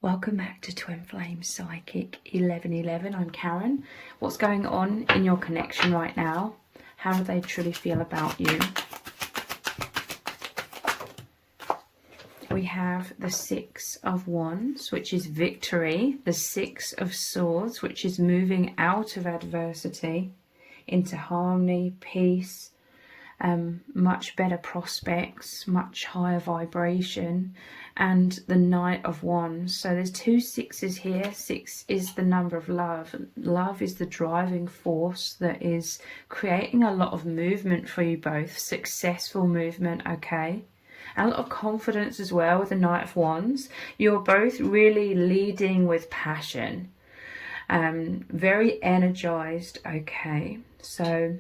Welcome back to Twin Flame Psychic 1111. I'm Karen. What's going on in your connection right now? How do they truly feel about you? We have the Six of Wands, which is victory. The Six of Swords, which is moving out of adversity into harmony, peace, much better prospects, much higher vibration, and the Knight of Wands. So there's two sixes here. Six is the number of love. Love is the driving force that is creating a lot of movement for you both, successful movement, okay? And a lot of confidence as well with the Knight of Wands. You're both really leading with passion, very energized, okay? So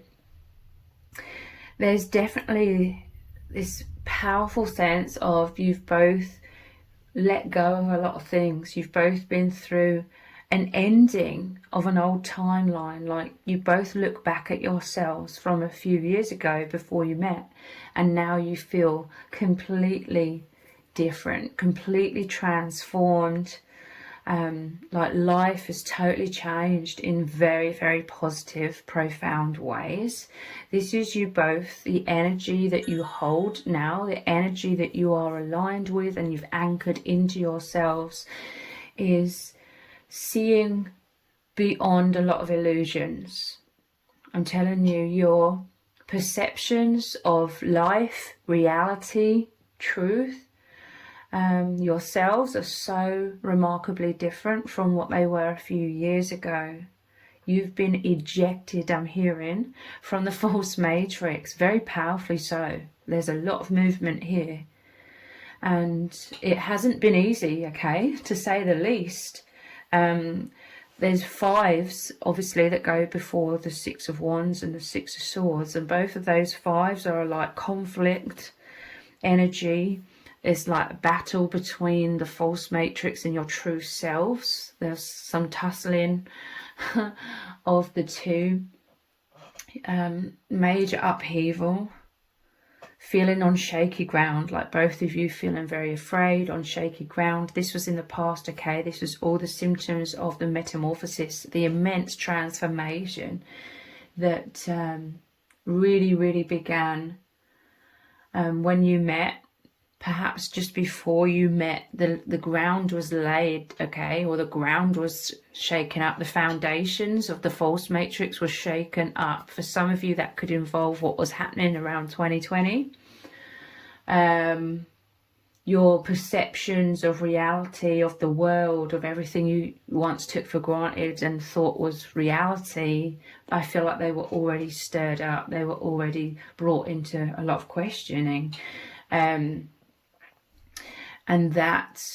there's definitely this powerful sense of you've both let go of a lot of things. You've both been through an ending of an old timeline. Like, you both look back at yourselves from a few years ago before you met, and now you feel completely different, completely transformed. Like, life has totally changed in very, very positive, profound ways. This is you both, the energy that you hold now, the energy that you are aligned with and you've anchored into yourselves, is seeing beyond a lot of illusions. I'm telling you, your perceptions of life, reality, truth, yourselves are so remarkably different from what they were a few years ago. You've been ejected, I'm hearing, from the false matrix, very powerfully so. There's a lot of movement here, and it hasn't been easy, okay, to say the least. There's fives, obviously, that go before the Six of Wands and the Six of Swords, and both of those fives are like conflict energy. It's like a battle between the false matrix and your true selves. There's some tussling of the two. Major upheaval. Feeling on shaky ground, like both of you feeling very afraid, on shaky ground. This was in the past, okay? This was all the symptoms of the metamorphosis, the immense transformation that really, really began when you met. Perhaps just before you met, the ground was laid, okay, or the ground was shaken up. The foundations of the false matrix were shaken up. For some of you, that could involve what was happening around 2020. Your perceptions of reality, of the world, of everything you once took for granted and thought was reality, I feel like they were already stirred up. They were already brought into a lot of questioning. And that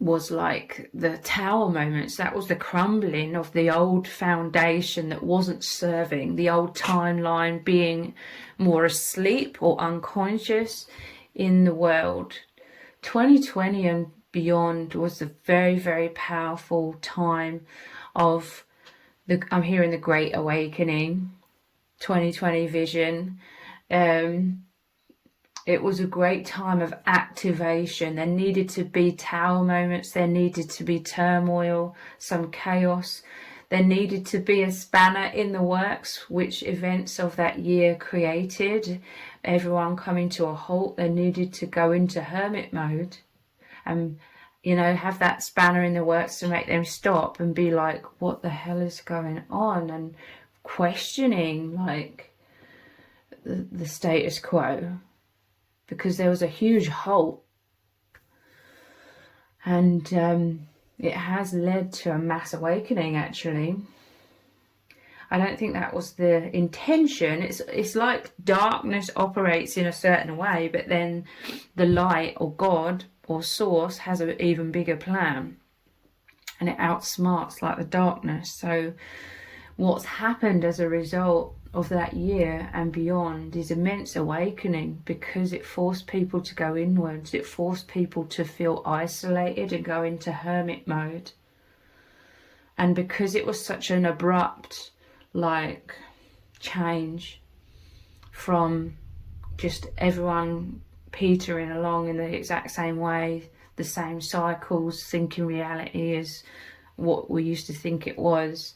was like the tower moments. That was the crumbling of the old foundation that wasn't serving, the old timeline being more asleep or unconscious in the world. 2020 and beyond was a very, very powerful time of I'm hearing the Great Awakening, 2020 vision. It was a great time of activation. There needed to be tower moments. There needed to be turmoil, some chaos. There needed to be a spanner in the works, which events of that year created. Everyone coming to a halt. They needed to go into hermit mode and, you know, have that spanner in the works to make them stop and be like, what the hell is going on? And questioning, like, the status quo. Because there was a huge halt, and it has led to a mass awakening, actually. I don't think that was the intention. It's like darkness operates in a certain way, but then the light or God or source has an even bigger plan, and it outsmarts like the darkness. So what's happened as a result of that year and beyond is immense awakening, because it forced people to go inwards. It forced people to feel isolated and go into hermit mode. And because it was such an abrupt, like, change from just everyone petering along in the exact same way, the same cycles, thinking reality is what we used to think it was.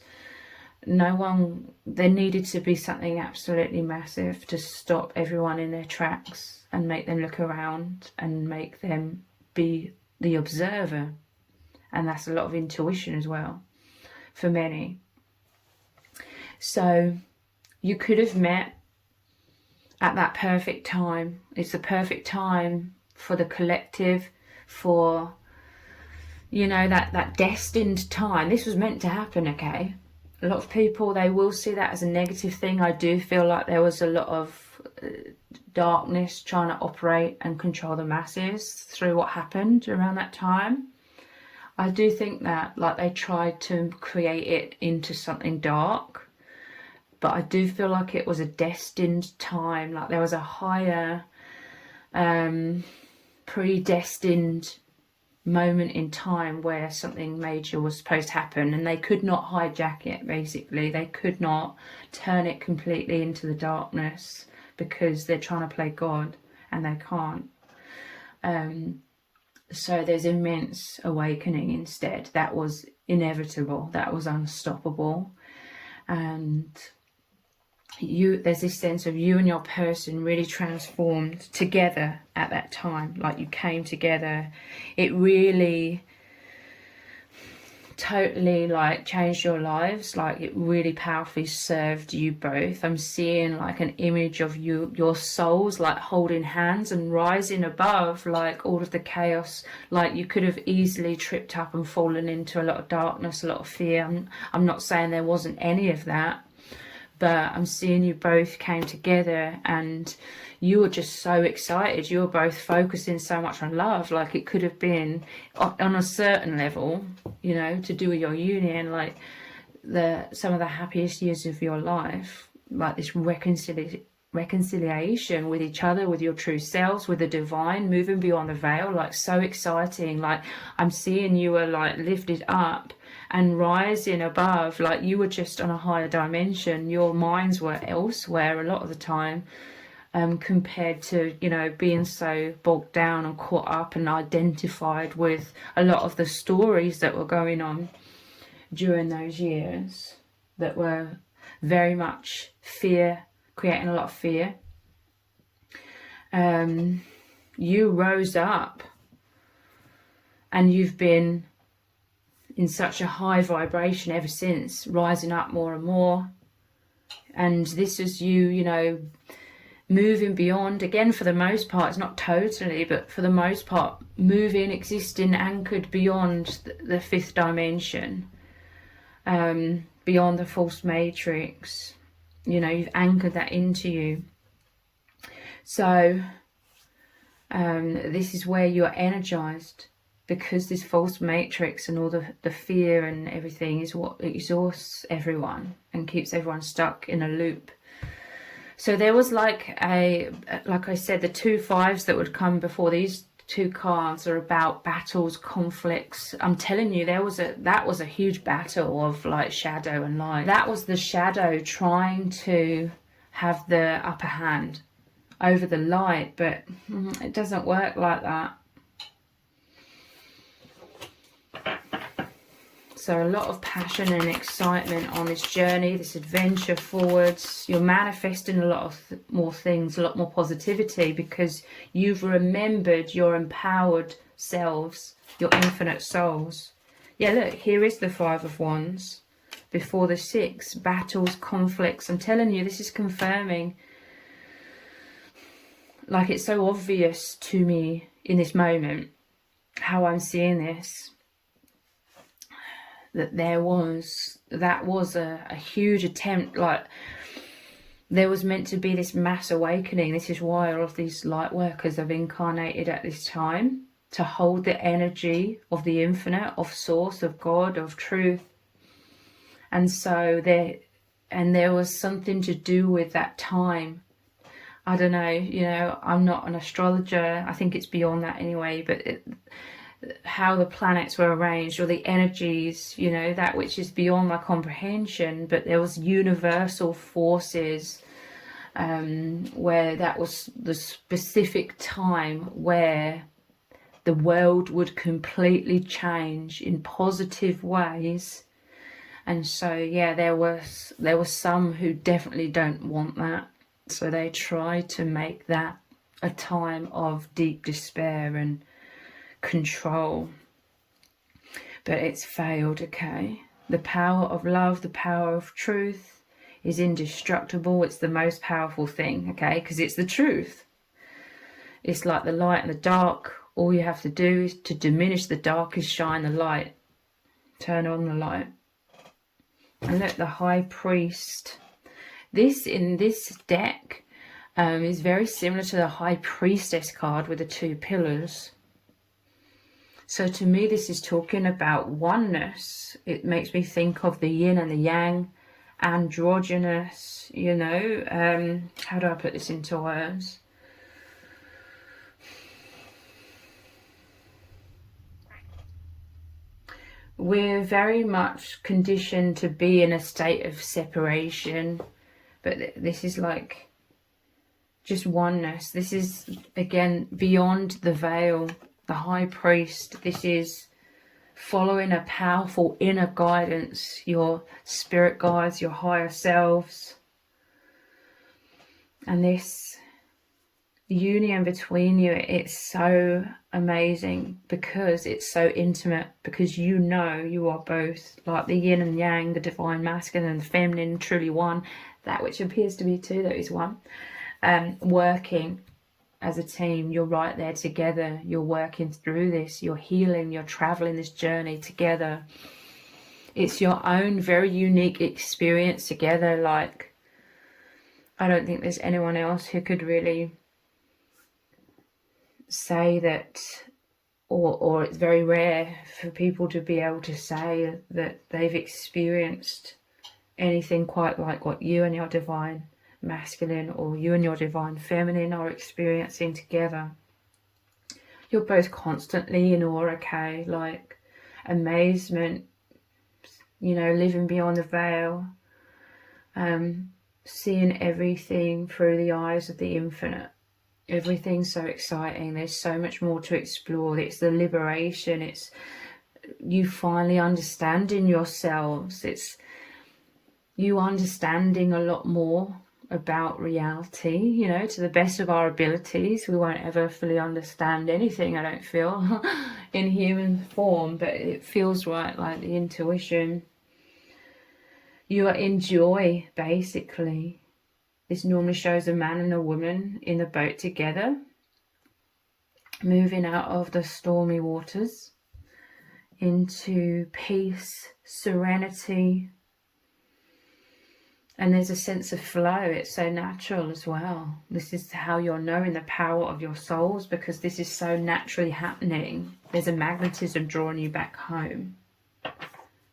There needed to be something absolutely massive to stop everyone in their tracks and make them look around and make them be the observer. And that's a lot of intuition as well for many. So you could have met at that perfect time. It's the perfect time for the collective, for, you know, that destined time. This was meant to happen, okay? A lot of people, they will see that as a negative thing. I do feel like there was a lot of darkness trying to operate and control the masses through what happened around that time. I do think that, like, they tried to create it into something dark, but I do feel like it was a destined time. Like there was a higher predestined moment in time where something major was supposed to happen, and they could not hijack it. Basically, they could not turn it completely into the darkness because they're trying to play God and they can't. So there's immense awakening instead. That was inevitable, that was unstoppable. And there's this sense of you and your person really transformed together at that time. Like you came together. It really totally like changed your lives. Like it really powerfully served you both. I'm seeing like an image of your souls like holding hands and rising above like all of the chaos. Like you could have easily tripped up and fallen into a lot of darkness, a lot of fear. I'm not saying there wasn't any of that, but I'm seeing you both came together and you were just so excited. You were both focusing so much on love. Like it could have been on a certain level, you know, to do with your union, like some of the happiest years of your life, like this reconciliation with each other, with your true selves, with the divine, moving beyond the veil. Like so exciting. Like I'm seeing you were like lifted up and rising above. Like you were just on a higher dimension. Your minds were elsewhere a lot of the time, compared to, you know, being so bogged down and caught up and identified with a lot of the stories that were going on during those years that were very much fear, creating a lot of fear. You rose up and you've been in such a high vibration ever since, rising up more and more. And this is you, you know, moving beyond, again, for the most part, it's not totally, but for the most part, moving, existing, anchored beyond the fifth dimension, beyond the false matrix. You know, you've anchored that into you. So this is where you're energized, because this false matrix and all the fear and everything is what exhausts everyone and keeps everyone stuck in a loop. So there was like I said, the 2 5s that would come before these 2 cards are about battles, conflicts. I'm telling you, that was a huge battle of like shadow and light. That was the shadow trying to have the upper hand over the light, but it doesn't work like that. So a lot of passion and excitement on this journey, this adventure forwards. You're manifesting a lot of more things, a lot more positivity, because you've remembered your empowered selves, your infinite souls. Yeah, look, here is the 5 of Wands before the 6. Battles, conflicts. I'm telling you, this is confirming. Like, it's so obvious to me in this moment how I'm seeing this. That was a huge attempt. Like there was meant to be this mass awakening. This is why all of these light workers have incarnated at this time, to hold the energy of the infinite, of source, of God, of truth. And so there was something to do with that time. I don't know, you know, I'm not an astrologer. I think it's beyond that anyway, but how the planets were arranged, or the energies, you know, that which is beyond my comprehension. But there was universal forces, where that was the specific time where the world would completely change in positive ways. And so, yeah, there were some who definitely don't want that. So they try to make that a time of deep despair and control. But it's failed, okay? The power of love, the power of truth is indestructible. It's the most powerful thing, okay? Because it's the truth. It's like the light and the dark. All you have to do is to diminish the dark is shine the light. Turn on the light. And look, the High Priest. This, in this deck, is very similar to the High Priestess card with the 2 pillars. So to me, this is talking about oneness. It makes me think of the yin and the yang, androgynous, you know. How do I put this into words? We're very much conditioned to be in a state of separation, but this is like just oneness. This is, again, beyond the veil. The High Priest, this is following a powerful inner guidance, your spirit guides, your higher selves. And this union between you, it's so amazing because it's so intimate, because you know you are both like the yin and yang, the divine masculine and the feminine, truly one, that which appears to be two, that is one, working as a team. You're right there together. You're working through this. You're healing. You're traveling this journey together. It's your own very unique experience together. Like, I don't think there's anyone else who could really say that, or it's very rare for people to be able to say that they've experienced anything quite like what you and your divine masculine or you and your divine feminine are experiencing together. You're both constantly in awe, okay? Like amazement, you know, living beyond the veil, seeing everything through the eyes of the infinite. Everything's so exciting. There's so much more to explore. It's the liberation. It's you finally understanding yourselves. It's you understanding a lot more about reality, you know, to the best of our abilities. We won't ever fully understand anything, I don't feel, in human form, but it feels right, like the intuition. You are in joy, basically. This normally shows a man and a woman in a boat together, moving out of the stormy waters into peace, serenity. And there's a sense of flow. It's so natural as well. This is how you're knowing the power of your souls, because this is so naturally happening. There's a magnetism drawing you back home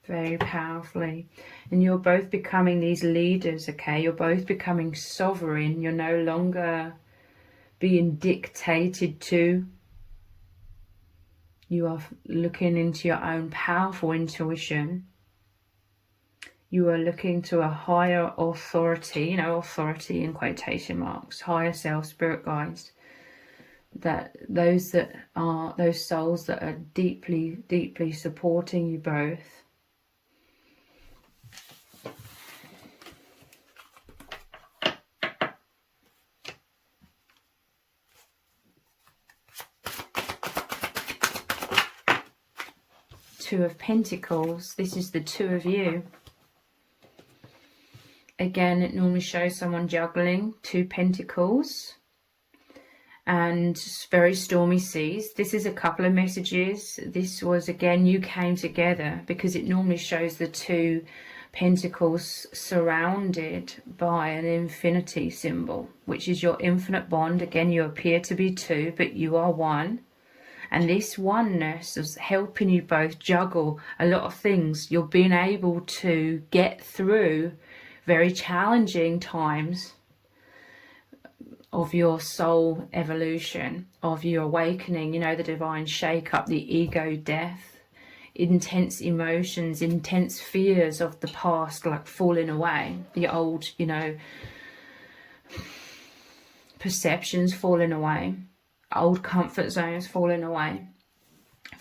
very powerfully. And you're both becoming these leaders, okay? You're both becoming sovereign. You're no longer being dictated to. You are looking into your own powerful intuition. You are looking to a higher authority, you know, authority in quotation marks, higher self, spirit guides, that those souls that are deeply, deeply supporting you both. Two of Pentacles, this is the two of you. Again, it normally shows someone juggling 2 pentacles and very stormy seas. This is a couple of messages. This was, again, you came together, because it normally shows the 2 pentacles surrounded by an infinity symbol, which is your infinite bond. Again, you appear to be 2, but you are 1. And this oneness is helping you both juggle a lot of things. You're being able to get through very challenging times of your soul evolution, of your awakening, you know, the divine shake-up, the ego death, intense emotions, intense fears of the past, like falling away, the old, you know, perceptions falling away, old comfort zones falling away.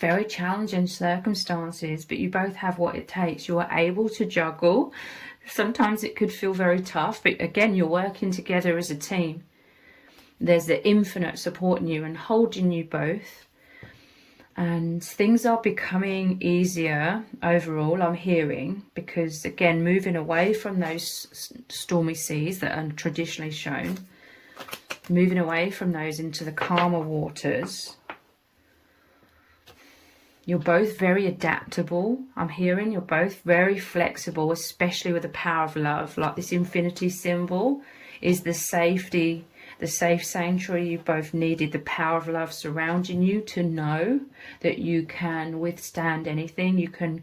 very challenging circumstances, but you both have what it takes. You are able to juggle. Sometimes it could feel very tough, but again, you're working together as a team. There's the infinite supporting you and holding you both. And things are becoming easier overall, I'm hearing, because again, moving away from those stormy seas that are traditionally shown, moving away from those into the calmer waters. You're both very adaptable. I'm hearing you're both very flexible, especially with the power of love. Like this infinity symbol is the safety, the safe sanctuary you both needed, the power of love surrounding you to know that you can withstand anything. You can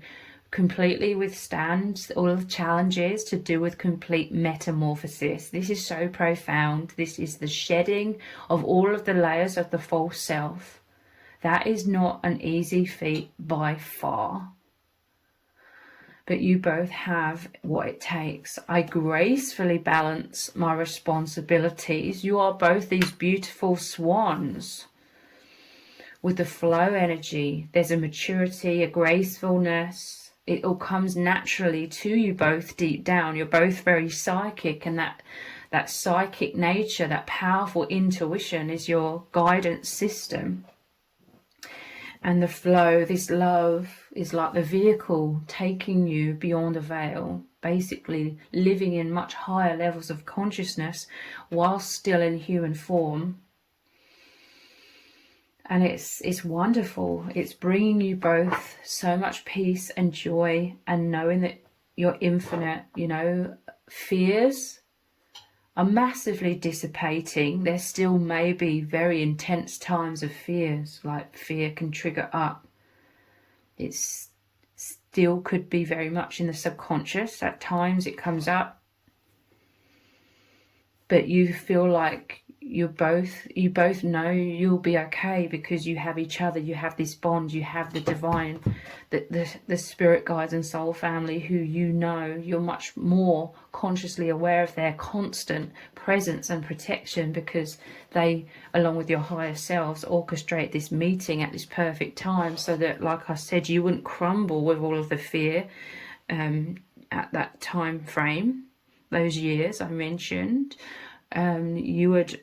completely withstand all of the challenges to do with complete metamorphosis. This is so profound. This is the shedding of all of the layers of the false self. That is not an easy feat by far. But you both have what it takes. I gracefully balance my responsibilities. You are both these beautiful swans with the flow energy. There's a maturity, a gracefulness. It all comes naturally to you both deep down. You're both very psychic, and that psychic nature, that powerful intuition is your guidance system. And the flow, this love, is like the vehicle taking you beyond the veil, basically living in much higher levels of consciousness while still in human form. And it's wonderful. It's bringing you both so much peace and joy, and knowing that you're infinite, fears are massively dissipating. There still may be very intense times of fears, like fear can trigger up. It still could be very much in the subconscious. At times it comes up. But you feel like you both know you'll be okay because you have each other, you have this bond, you have the divine, the spirit guides and soul family who you're much more consciously aware of their constant presence and protection, because they, along with your higher selves, orchestrate this meeting at this perfect time so that, like I said, you wouldn't crumble with all of the fear at that time frame, those years I mentioned. You would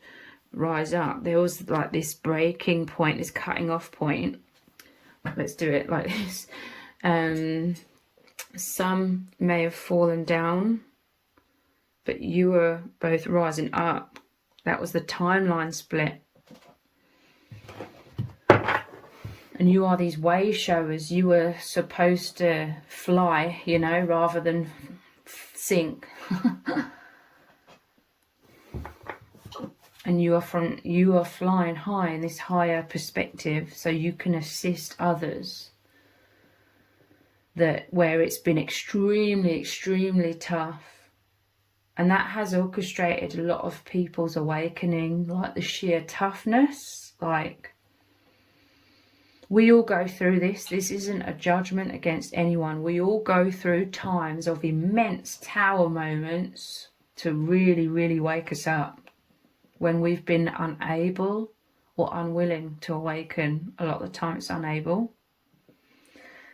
rise up. There was like this breaking point, this cutting off point. Let's do it like this. Some may have fallen down, but you were both rising up. That was the timeline split. And you are these way showers. You were supposed to fly, rather than sink. And you are flying high in this higher perspective, so you can assist others where it's been extremely, extremely tough. And that has orchestrated a lot of people's awakening, like the sheer toughness. Like, we all go through this. This isn't a judgment against anyone. We all go through times of immense tower moments to really, really wake us up. When we've been unable or unwilling to awaken, a lot of the time it's unable.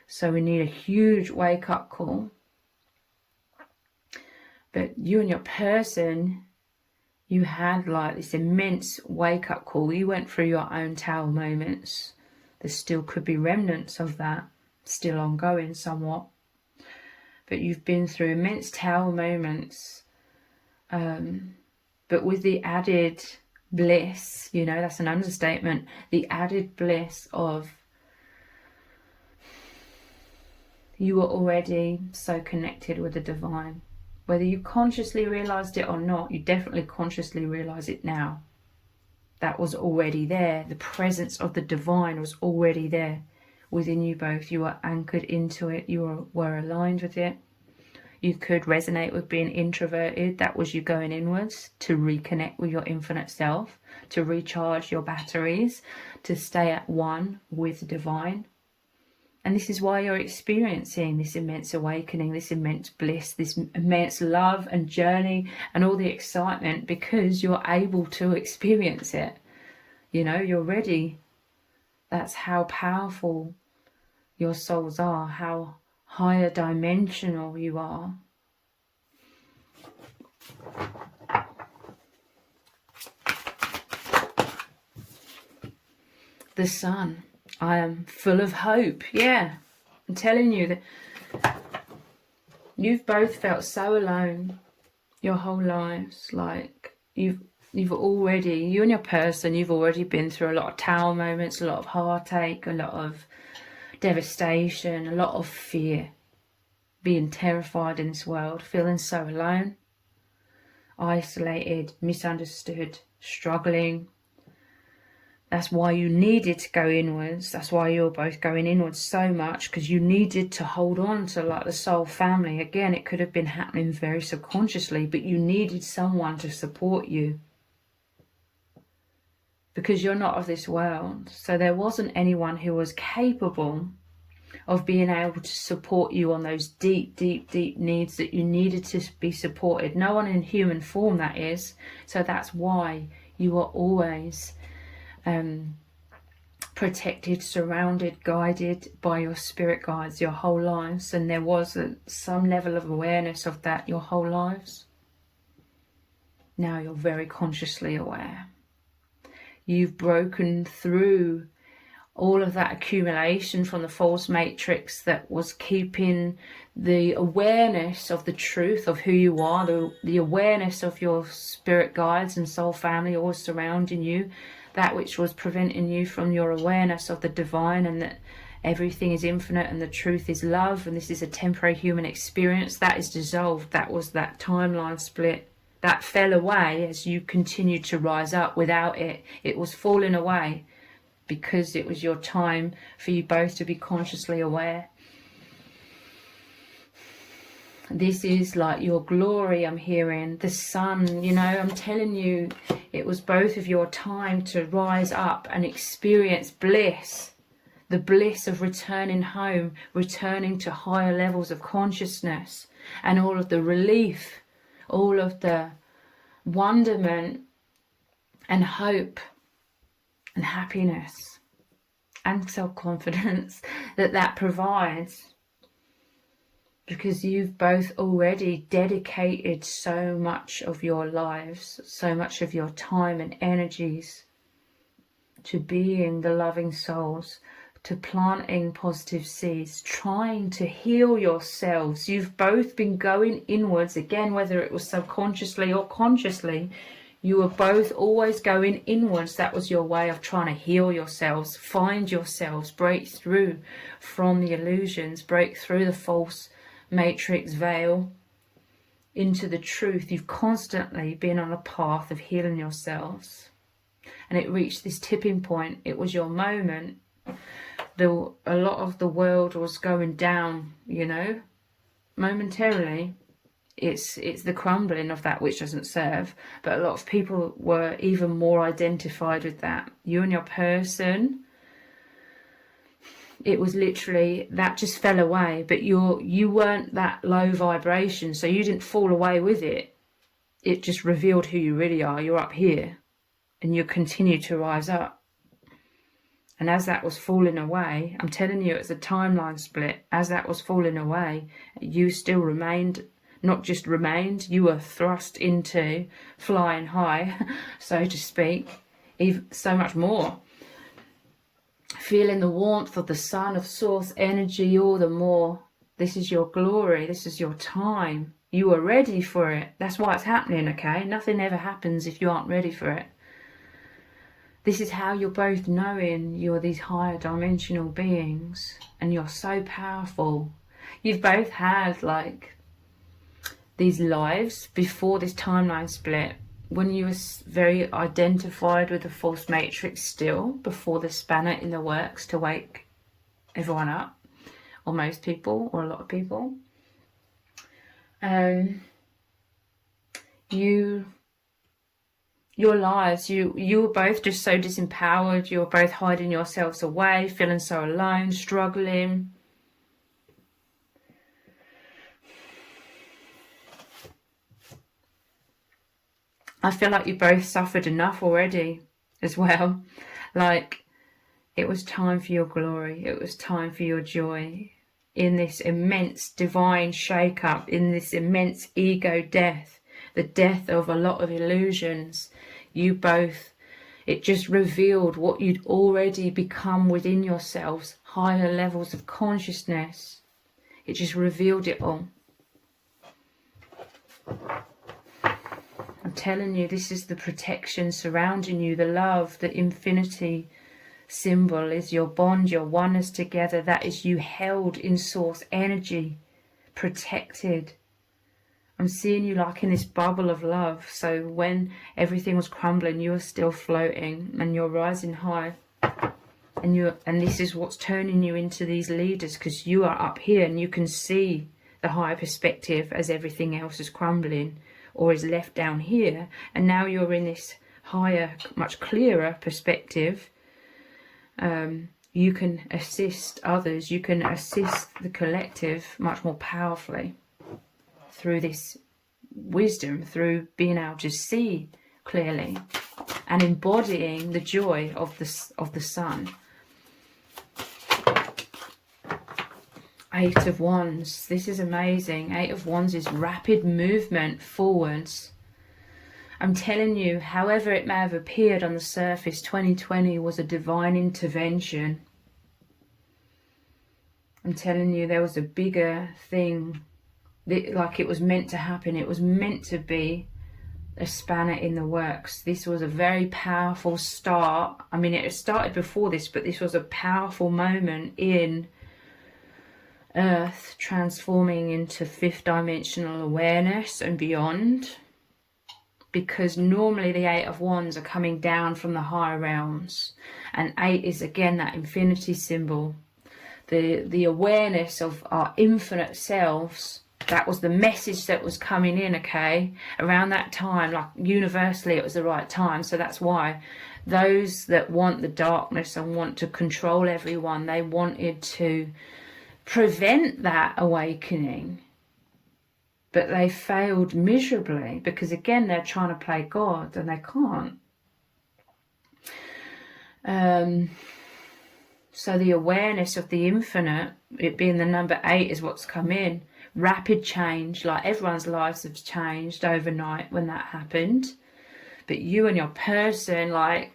So we need a huge wake-up call. But you and your person, you had like this immense wake-up call. You went through your own tower moments. There still could be remnants of that, still ongoing somewhat. But you've been through immense tower moments. But with the added bliss, that's an understatement, the added bliss of you were already so connected with the divine. Whether you consciously realized it or not, you definitely consciously realize it now. That was already there. The presence of the divine was already there within you both. You were anchored into it. You were aligned with it. You could resonate with being introverted. That was you going inwards to reconnect with your infinite self, to recharge your batteries, to stay at one with the divine. And this is why you're experiencing this immense awakening, this immense bliss, this immense love and journey and all the excitement, because you're able to experience it. You're ready. That's how powerful your souls are, how higher dimensional you are. The sun. I am full of hope. Yeah, I'm telling you that you've both felt so alone your whole lives. Like you've already, you and your person, you've already been through a lot of tower moments, a lot of heartache, a lot of devastation, a lot of fear, being terrified in this world, feeling so alone, isolated, misunderstood, struggling. That's why you needed to go inwards. That's why you're both going inwards so much, because you needed to hold on to like the soul family. Again, it could have been happening very subconsciously, but you needed someone to support you, because you're not of this world. So there wasn't anyone who was capable of being able to support you on those deep, deep, deep needs that you needed to be supported. No one in human form, that is. So that's why you are always protected, surrounded, guided by your spirit guides your whole lives. And there was some level of awareness of that your whole lives. Now you're very consciously aware. You've broken through all of that accumulation from the false matrix that was keeping the awareness of the truth of who you are, the awareness of your spirit guides and soul family all surrounding you, that which was preventing you from your awareness of the divine, and that everything is infinite and the truth is love, and this is a temporary human experience. That is dissolved. That was that timeline split. That fell away as you continued to rise up. Without it, it was falling away, because it was your time for you both to be consciously aware. This is like your glory, I'm hearing. The sun, you know, I'm telling you, it was both of your time to rise up and experience bliss. The bliss of returning home, returning to higher levels of consciousness, and all of the relief, all of the wonderment and hope and happiness and self-confidence that provides, because you've both already dedicated so much of your lives, so much of your time and energies to being the loving souls, to planting positive seeds, trying to heal yourselves. You've both been going inwards, again, whether it was subconsciously or consciously. You were both always going inwards. That was your way of trying to heal yourselves, find yourselves, break through from the illusions, break through the false matrix veil into the truth. You've constantly been on a path of healing yourselves, and it reached this tipping point. It was your moment. A lot of the world was going down, you know, momentarily. It's the crumbling of that which doesn't serve, but a lot of people were even more identified with that. You and your person, it was literally that just fell away, but you weren't that low vibration, so you didn't fall away with it. It just revealed who you really are. You're up here, and you continue to rise up. And as that was falling away, I'm telling you, it's a timeline split. As that was falling away, you still remained. Not just remained, you were thrust into flying high, so to speak, even so much more. Feeling the warmth of the sun, of source energy all the more. This is your glory, this is your time. You are ready for it. That's why it's happening, okay? Nothing ever happens if you aren't ready for it. This is how you're both knowing you're these higher dimensional beings, and you're so powerful. You've both had like these lives before this timeline split, when you were very identified with the false matrix still, before the spanner in the works to wake everyone up, or most people, or a lot of people. Your lives, you were both just so disempowered. You were both hiding yourselves away, feeling so alone, struggling. I feel like you both suffered enough already as well. Like, It was time for your glory. It was time for your joy. In this immense divine shake-up, in this immense ego death, the death of a lot of illusions, you both, it just revealed what you'd already become within yourselves, higher levels of consciousness. It just revealed it all. I'm telling you, this is the protection surrounding you, the love, the infinity symbol is your bond, your oneness together. That is you held in source energy, protected. I'm seeing you like in this bubble of love. So when everything was crumbling, you were still floating and you're rising high. And this is what's turning you into these leaders, because you are up here and you can see the higher perspective as everything else is crumbling or is left down here. And now you're in this higher, much clearer perspective. You can assist others, you can assist the collective much more powerfully through this wisdom, through being able to see clearly and embodying the joy of the sun. Eight of Wands, this is amazing. Eight of Wands is rapid movement forwards. I'm telling you, however it may have appeared on the surface, 2020 was a divine intervention. I'm telling you, there was a bigger thing, like it was meant to happen. It was meant to be a spanner in the works. This was a very powerful start. I mean, it had started before this, but this was a powerful moment in Earth transforming into fifth dimensional awareness and beyond. Because normally the Eight of Wands are coming down from the higher realms, and 8 is again that infinity symbol, the awareness of our infinite selves. That was the message that was coming in, okay, around that time. Like universally it was the right time. So that's why those that want the darkness and want to control everyone, they wanted to prevent that awakening. But they failed miserably, because again they're trying to play God and they can't. So the awareness of the infinite, it being the number 8, is what's come in. Rapid change, like everyone's lives have changed overnight when that happened. But you and your person, like,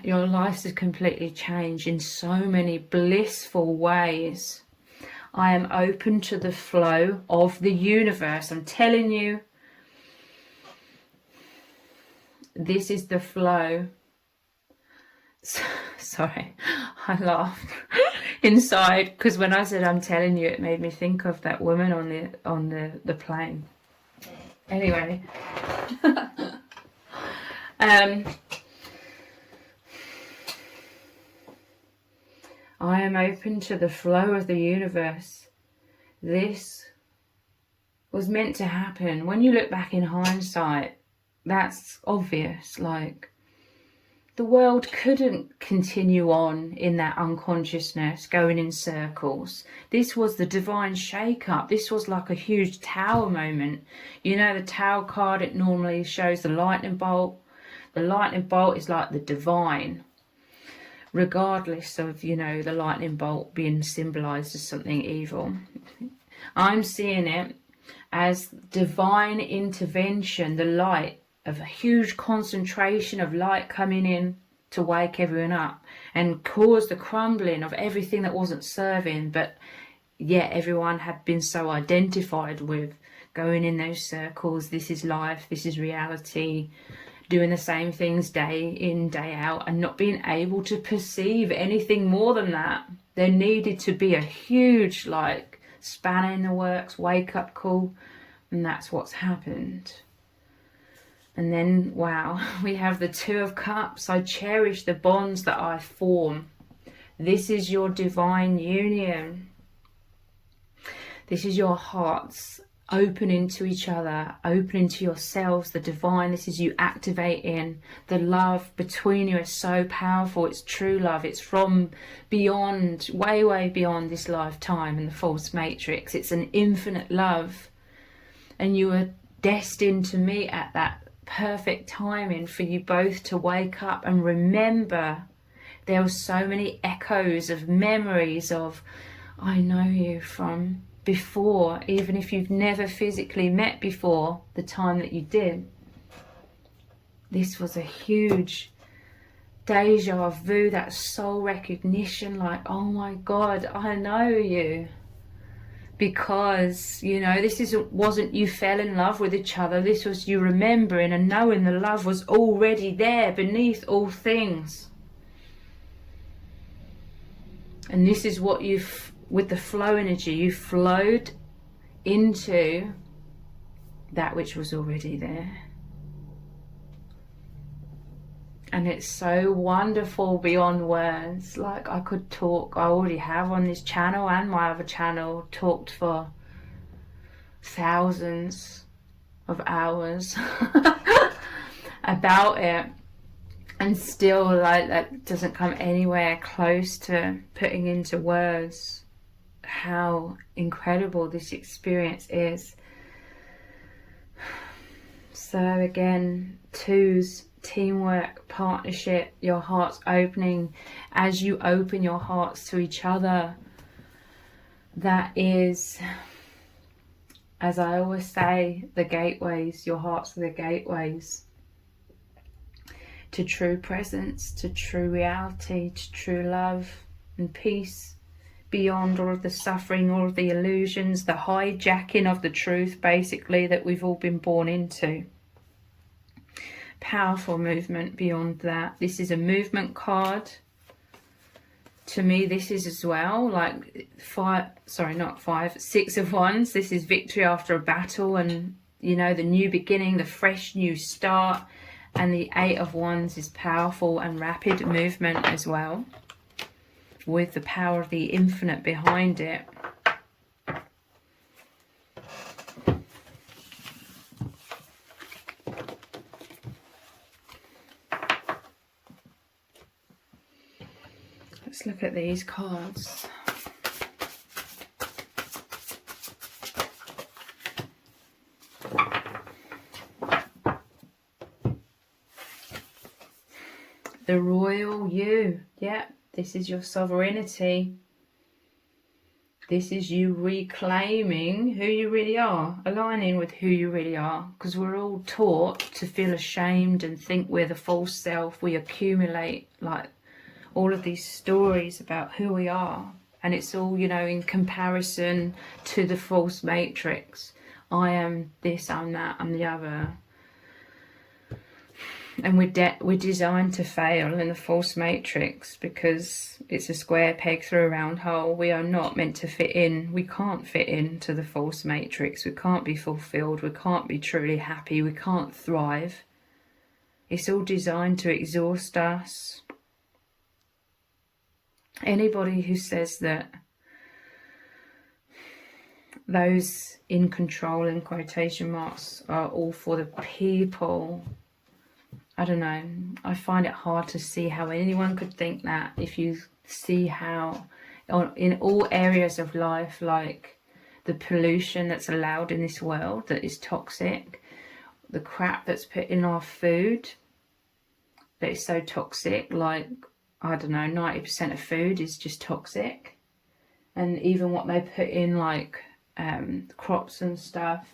your lives have completely changed in so many blissful ways. I am open to the flow of the universe. I'm telling you, this is the flow. Sorry, I laughed inside, because when I said I'm telling you, it made me think of that woman on the plane. Anyway, I am open to the flow of the universe. This was meant to happen. When you look back in hindsight, that's obvious. Like, the world couldn't continue on in that unconsciousness, going in circles. This was the divine shake-up. This was like a huge tower moment. You know, the tower card, it normally shows the lightning bolt. The lightning bolt is like the divine, regardless of, you know, the lightning bolt being symbolized as something evil. I'm seeing it as divine intervention, the light of a huge concentration of light coming in to wake everyone up and cause the crumbling of everything that wasn't serving. But yet everyone had been so identified with going in those circles. This is life, this is reality, doing the same things day in, day out, and not being able to perceive anything more than that. There needed to be a huge, like, spanner in the works, wake up call, and that's what's happened. And then, wow, we have the Two of Cups. I cherish the bonds that I form. This is your divine union. This is your hearts opening to each other, opening to yourselves, the divine. This is you activating the love between you. Is so powerful. It's true love. It's from beyond, way, way beyond this lifetime and the false matrix. It's an infinite love. And you are destined to meet at that perfect timing for you both to wake up and remember There were so many echoes of memories of, I know you from before, even if you've never physically met before, the time that you did. This was a huge deja vu, that soul recognition, like, oh my God, I know you. Because, you know, wasn't you fell in love with each other. This was you remembering and knowing the love was already there beneath all things. And this is what with the flow energy, you flowed into that which was already there. And it's so wonderful beyond words. Like, I could talk, I already have on this channel and my other channel, talked for thousands of hours about it. And still, like, that doesn't come anywhere close to putting into words how incredible this experience is. So again, twos, teamwork, partnership, your heart's opening. As you open your hearts to each other, that is, as I always say, the gateways. Your hearts are the gateways to true presence, to true reality, to true love and peace, beyond all of the suffering, all of the illusions, the hijacking of the truth, basically, that we've all been born into. Powerful movement beyond that. This is a movement card. To me, this is as well, like Six of Wands. This is victory after a battle, and, you know, the new beginning, the fresh new start. And the Eight of Wands is powerful and rapid movement as well, with the power of the infinite behind it. Let's look at these cards. The royal you. Yeah, this is your sovereignty. This is you reclaiming who you really are, aligning with who you really are. Because we're all taught to feel ashamed and think we're the false self. We accumulate, like, all of these stories about who we are. And it's all, you know, in comparison to the false matrix. I am this, I'm that, I'm the other. And we're designed to fail in the false matrix, because it's a square peg through a round hole. We are not meant to fit in. We can't fit into the false matrix. We can't be fulfilled. We can't be truly happy. We can't thrive. It's all designed to exhaust us. Anybody who says that those in control, in quotation marks, are all for the people, I don't know, I find it hard to see how anyone could think that, if you see how in all areas of life, like the pollution that's allowed in this world that is toxic, the crap that's put in our food that is so toxic, like, I don't know, 90% of food is just toxic. And even what they put in, like crops and stuff.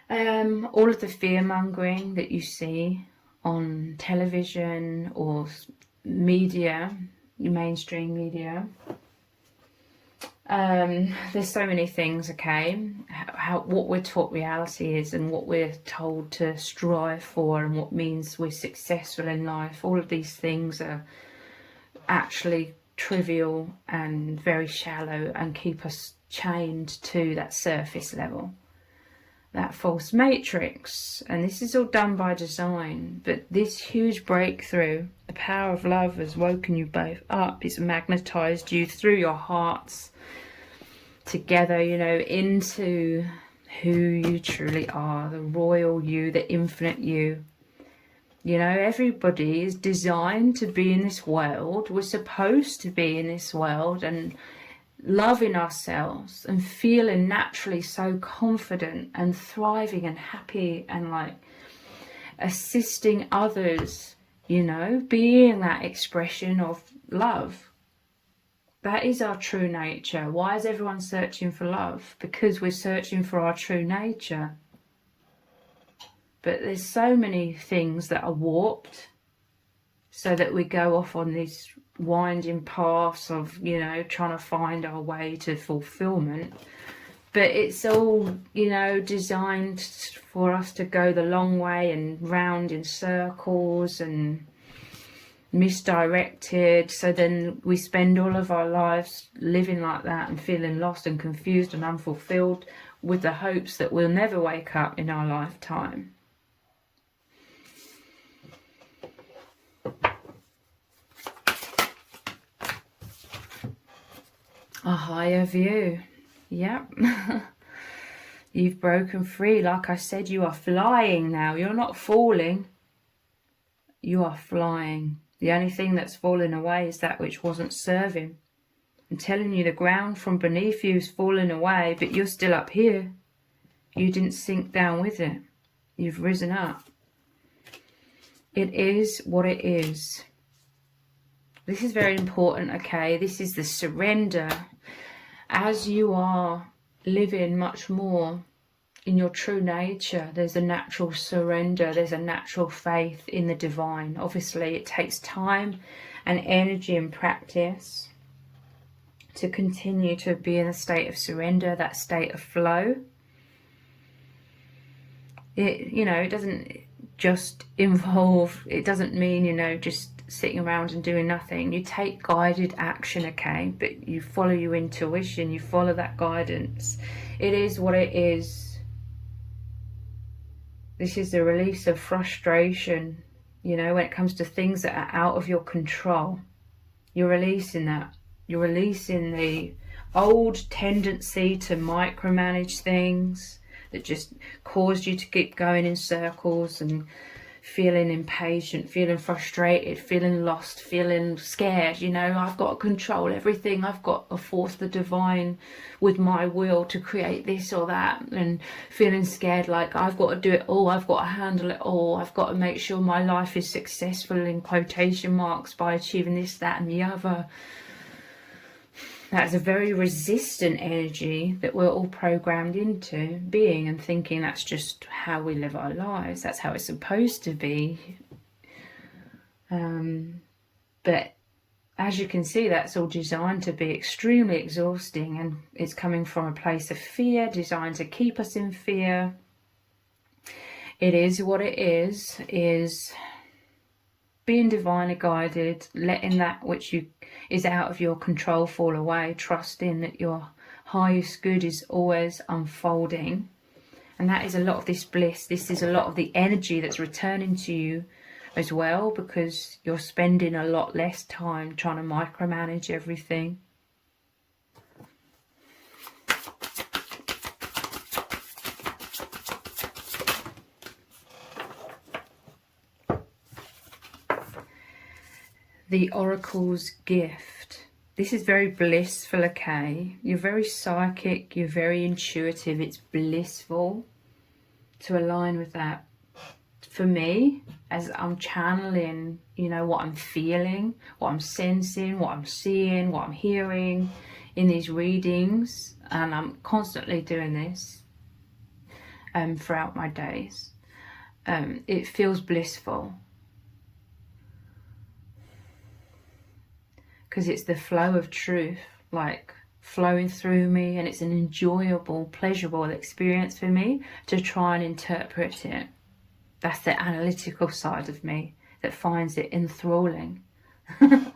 All of the fear-mongering that you see on television or media, mainstream media. There's so many things, okay? What we're taught reality is, and what we're told to strive for, and what means we're successful in life. All of these things are actually trivial and very shallow, and keep us chained to that surface level, that false matrix. And this is all done by design. But this huge breakthrough, the power of love, has woken you both up. It's magnetized you through your hearts together, you know, into who you truly are, the royal you, the infinite you. You know, everybody is designed to be in this world. We're supposed to be in this world and loving ourselves and feeling naturally so confident and thriving and happy and like assisting others, you know, being that expression of love. That is our true nature. Why is everyone searching for love? Because we're searching for our true nature. But there's so many things that are warped, so that we go off on these winding paths of, you know, trying to find our way to fulfillment. But it's all, you know, designed for us to go the long way and round in circles and misdirected. So then we spend all of our lives living like that and feeling lost and confused and unfulfilled, with the hopes that we'll never wake up in our lifetime. A higher view. Yep. You've broken free. Like I said, you are flying now. You're not falling. You are flying. The only thing that's fallen away is that which wasn't serving. I'm telling you, the ground from beneath you is falling away, but you're still up here. You didn't sink down with it. You've risen up. It is what it is. This is very important, okay? This is the surrender. As you are living much more in your true nature, there's a natural surrender, there's a natural faith in the divine. Obviously, it takes time and energy and practice to continue to be in a state of surrender, that state of flow. It, you know, it doesn't just involve, it doesn't mean, you know, just sitting around and doing nothing. You take guided action, okay, but you follow your intuition, you follow that guidance. It is what it is. This is the release of frustration, you know, when it comes to things that are out of your control. You're releasing that. You're releasing the old tendency to micromanage things that just caused you to keep going in circles and feeling impatient, feeling frustrated, feeling lost, feeling scared. You know, I've got to control everything. I've got to force the divine with my will to create this or that, and feeling scared, like I've got to do it all. I've got to handle it all. I've got to make sure my life is successful in quotation marks by achieving this, that, and the other. That's a very resistant energy that we're all programmed into being and thinking that's just how we live our lives. That's how it's supposed to be. But as you can see, that's all designed to be extremely exhausting, and it's coming from a place of fear, designed to keep us in fear. It is what it is being divinely guided, letting that which is out of your control fall away, trusting that your highest good is always unfolding. And that is a lot of this bliss. This is a lot of the energy that's returning to you as well, because you're spending a lot less time trying to micromanage everything. The Oracle's gift. This is very blissful, okay? You're very psychic, you're very intuitive. It's blissful to align with that. For me, as I'm channeling, you know, what I'm feeling, what I'm sensing, what I'm seeing, what I'm hearing in these readings, and I'm constantly doing this throughout my days, it feels blissful. Because it's the flow of truth, like flowing through me, and it's an enjoyable, pleasurable experience for me to try and interpret it. That's the analytical side of me that finds it enthralling. To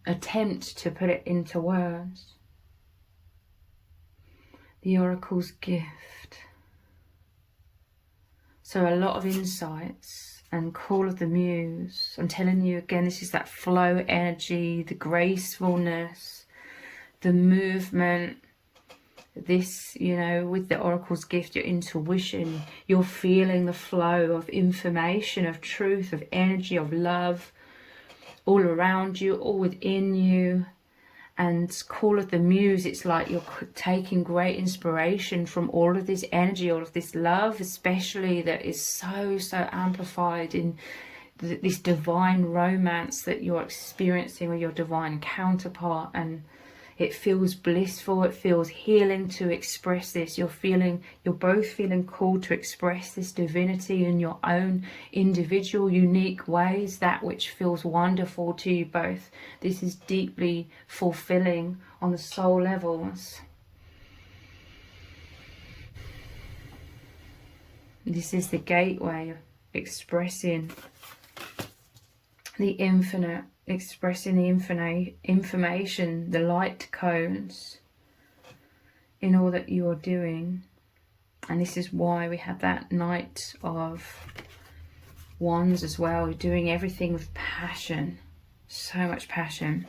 attempt to put it into words. The Oracle's gift. So a lot of insights and call of the muse. I'm telling you again, this is that flow energy, the gracefulness, the movement. This, you know, with the Oracle's gift, your intuition, you're feeling the flow of information, of truth, of energy, of love, all around you, all within you. and Call of the Muse, it's like you're taking great inspiration from all of this energy, all of this love, especially that is so amplified in this divine romance that you're experiencing with your divine counterpart. And it feels blissful, it feels healing to express this. You're both feeling called to express this divinity in your own individual, unique ways, that which feels wonderful to you both. This is deeply fulfilling on the soul levels. This is the gateway, expressing the infinite, expressing the information, the light codes in all that you are doing. And this is why we have that Knight of Wands as well. You're doing everything with passion, so much passion.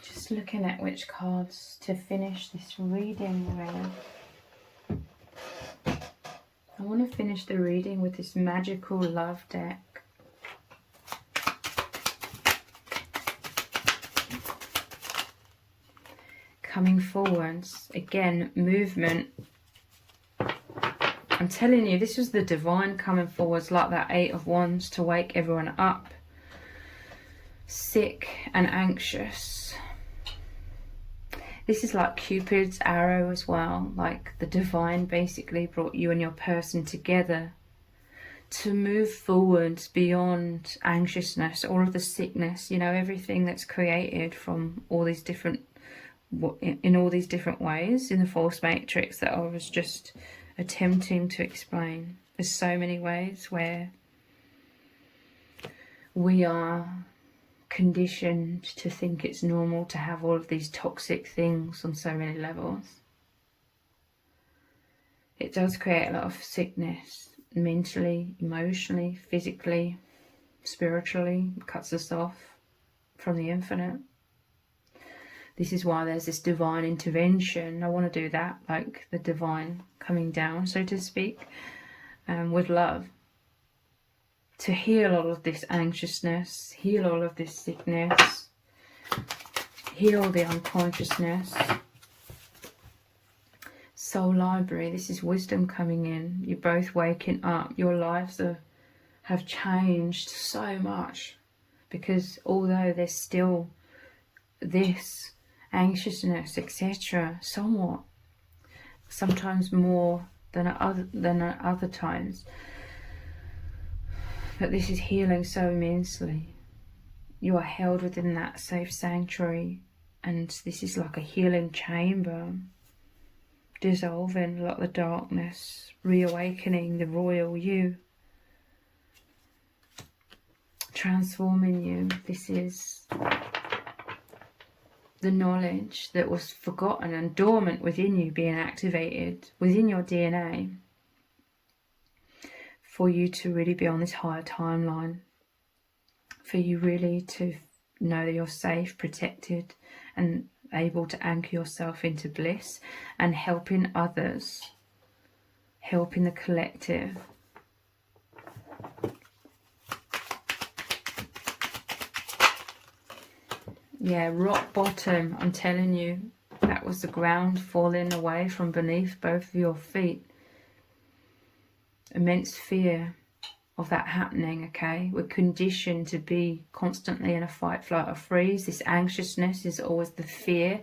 Just looking at which cards to finish this reading with. I want to finish the reading with this magical love deck. Coming forwards, again, movement. I'm telling you, this was the divine coming forwards, like that Eight of Wands, to wake everyone up. Sick and anxious. This is like Cupid's arrow as well, like the divine basically brought you and your person together to move forwards beyond anxiousness, all of the sickness, you know, everything that's created from all these different, in all these different ways in the false matrix that I was just attempting to explain. There's so many ways where we are conditioned to think it's normal to have all of these toxic things on so many levels. It does create a lot of sickness, mentally, emotionally, physically, spiritually. It cuts us off from the infinite. This is why there's this divine intervention. I want to do that, like the divine coming down, so to speak, with love, to heal all of this anxiousness, heal all of this sickness, heal the unconsciousness. Soul library, this is wisdom coming in. You're both waking up. Your lives have changed so much, because although there's still this anxiousness, etc., somewhat, sometimes more than at other times, but this is healing so immensely. You are held within that safe sanctuary, and this is like a healing chamber, dissolving a lot of the darkness, reawakening the royal you, transforming you. This is the knowledge that was forgotten and dormant within you being activated within your DNA, for you to really be on this higher timeline, for you really to know that you're safe, protected, and able to anchor yourself into bliss and helping others, helping the collective. Yeah, rock bottom, I'm telling you, that was the ground falling away from beneath both of your feet. Immense fear of that happening, okay? We're conditioned to be constantly in a fight, flight or freeze. This anxiousness is always the fear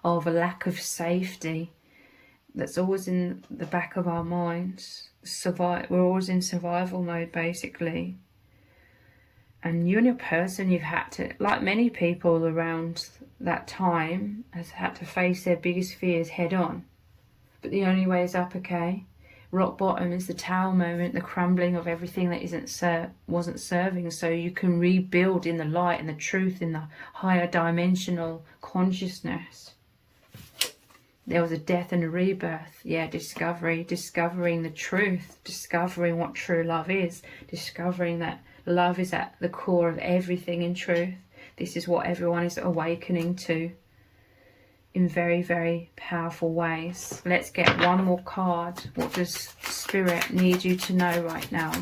of a lack of safety that's always in the back of our minds. We're always in survival mode, basically. And you and your person, you've had to, like many people around that time, has had to face their biggest fears head on. But the only way is up, okay? Rock bottom is the tower moment, the crumbling of everything that wasn't serving, so you can rebuild in the light and the truth, in the higher dimensional consciousness. There was a death and a rebirth. Yeah, discovering the truth, discovering what true love is, discovering that love is at the core of everything in truth. This is what everyone is awakening to. in very, very powerful ways. Let's get one more card. What does Spirit need you to know right now?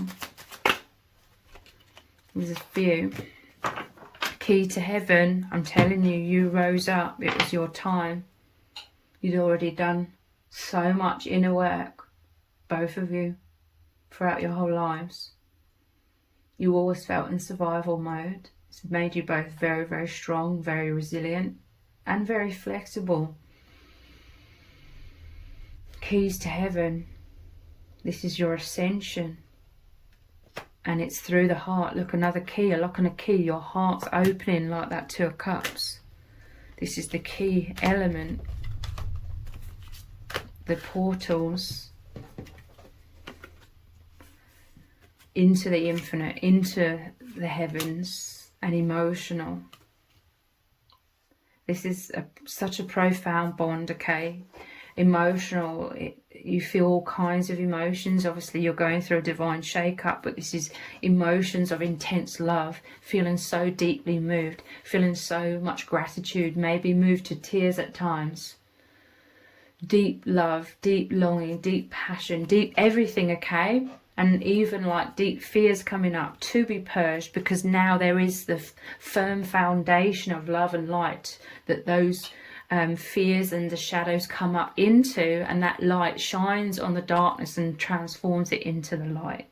There's a few. Key to heaven. I'm telling you, you rose up. It was your time. You'd already done so much inner work, both of you, throughout your whole lives. You always felt in survival mode. It's made you both very, very strong, very resilient, and very flexible. Keys to heaven. This is your ascension. And it's through the heart. Look, another key, a lock and a key. Your heart's opening like that Two of Cups. This is the key element. The portals into the infinite, into the heavens, and emotional. This is such a profound bond, okay? Emotional, you feel all kinds of emotions. Obviously, you're going through a divine shake-up, but this is emotions of intense love, feeling so deeply moved, feeling so much gratitude, maybe moved to tears at times. Deep love, deep longing, deep passion, deep everything, okay? And even like deep fears coming up to be purged, because now there is the firm foundation of love and light that those fears and the shadows come up into, and that light shines on the darkness and transforms it into the light.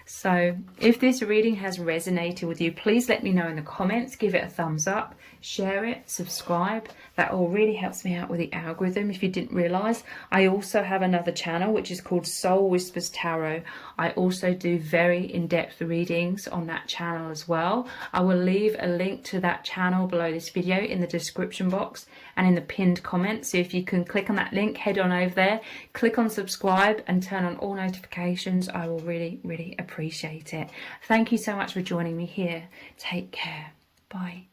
So if this reading has resonated with you, please let me know in the comments. Give it a thumbs up, share it, subscribe. That all really helps me out with the algorithm. If you didn't realize, I also have another channel which is called Soul Whispers Tarot. I also do very in-depth readings on that channel as well. I will leave a link to that channel below this video in the description box and in the pinned comment. So if you can click on that link, head on over there, click on subscribe and turn on all notifications. I will really, really appreciate it. Thank you so much for joining me here. Take care. Bye.